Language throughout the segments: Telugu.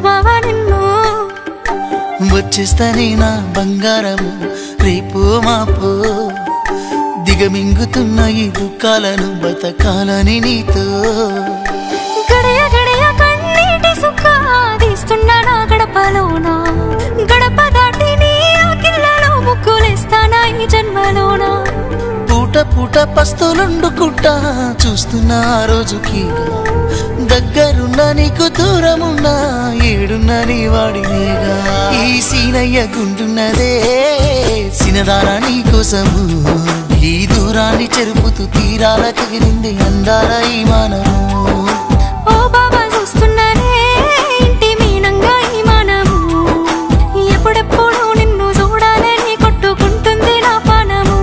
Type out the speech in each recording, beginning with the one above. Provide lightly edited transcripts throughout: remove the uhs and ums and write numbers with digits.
బావా నిన్ను వచ్చేస్తానే నా బంగారము రేపు మాపు దిగమింగుతున్న ఈ దుఃఖాలను బతకాలని నీతో గడయ గడయ కన్నీటి సుక్క తీస్తున్నా నా గడపలోన గడప దాటి నీ ఆకిళ్ళలో ముగ్గులేస్తానా ఈ జన్మలోన పూట పూట పస్తులుండుకుంటా చూస్తున్నా ఆ రోజుకి దగ్గరున్నా నీకు దూరమున్నా ఏడున్నా నీ వాడినేగా ఈ సీనయ్య గుంటున్నదే సినదారా నీ కోసము ఈ దూరాన్ని చెరుపుతూ తీరాల కగిరింది అందాల ఈ మానము ఓ బాబా చూస్తున్నానే ఇంటి మీనంగా ఈ మానము ఎప్పుడెప్పుడు నిన్ను చూడాలని కొట్టుకుంటుంది నా పానము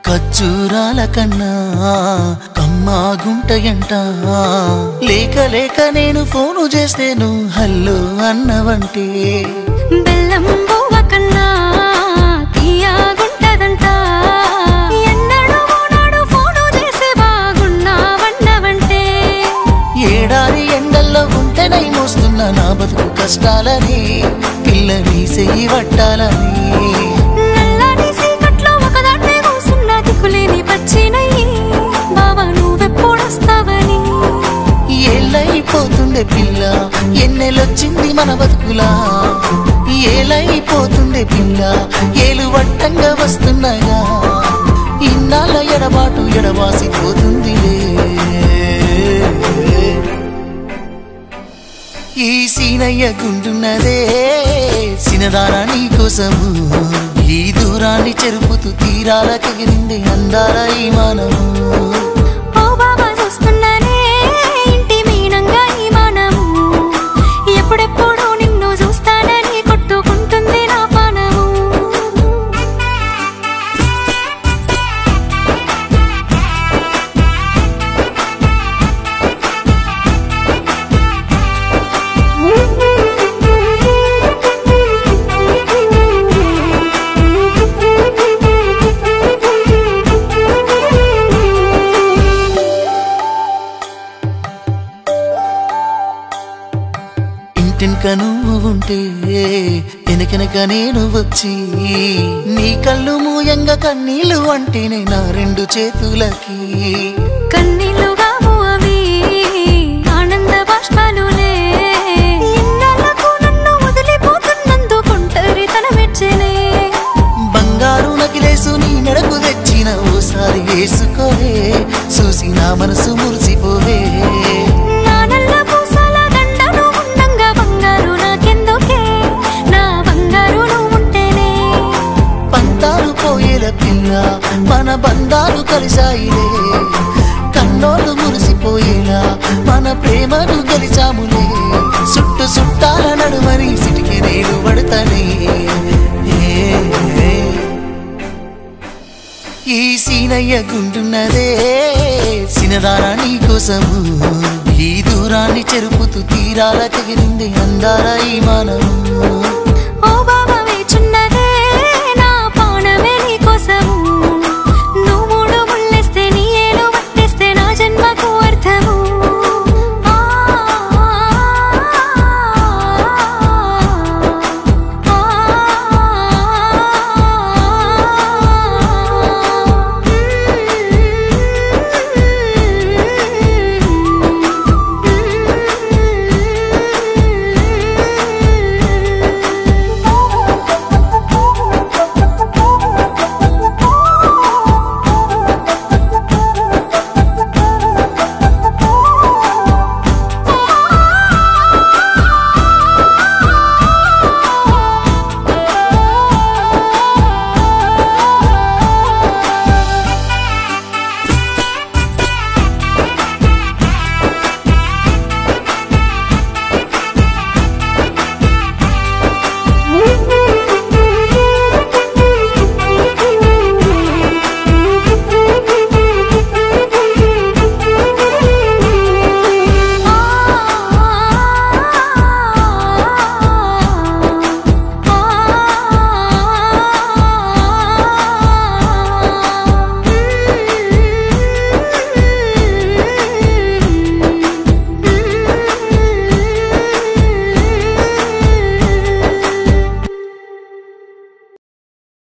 ఖర్జూరాల కన్నా కమ్మాగుంటయంట లేక లేక నేను ఫోను చేస్తేను హల్లో అన్నవంటే బెల్లం బువ్వ కన్నా తీయగుంటదంట ఎన్నడూ నాడు ఫోను చేసి బాగున్నావన్నవంటే ఏడాది ఎండల్లో ఉంటేనై మోస్తున్నా నా బతుకు కష్టాలని పిల్లని సెయ్యి పట్టాలని ఏలైపోతుండే పిల్ల ఎన్నెలొచ్చింది మన బతుకులా ఏలైపోతుండే పిల్ల ఏలు వట్టంగా వస్తున్నాగా ఇన్నాళ్ళ ఎడబాటు ఎడవాసిపోతుందిలే ఈ సీనయ్య గుంటున్నదే సినదారా నీ కోసము ఈ దూరాన్ని చెరుపుతూ తీరాల కగిరింది అందాల ఈ మానము ఓ బాబా చూస్తున్నానే ఇంటి మీనంగా ఈ మానము ఎప్పుడెప్పుడు నిన్ను చూస్తానని కొట్టుకుంటుంది నా పానము ఇంటినక నువ్వు ఉంటే వెనకనక నేను వచ్చి నీ కళ్ళు మూయంగా కన్నీళ్ళు అంటేనే నా రెండు చేతులకి కన్నీళ్ళుగా అవి ఆనంద బాష్పాలులే ఇన్నాళ్ళకు నన్ను వదిలిపోతున్నందుకు ఒంటరితనం మెచ్చలే బంగారు నకిలేసు నీ మెడకు తెచ్చిన ఓసారి వేసుకోవే చూసి నా మనసు మురిసిపోవే పిల్ల మన బంధాలు కలిసాయిలే కన్నోళ్ళు మురిసిపోయేలా మన ప్రేమను గెలిచాములే సుట్టు సుట్టాల నడుమని సిటికి నేను పడతానే ఈ సీనయ్య గుంటున్నదే సినదారా నీ కోసము ఈ దూరాన్ని చెరుపుతూ తీరాల కగిరింది అందాల ఈ మానము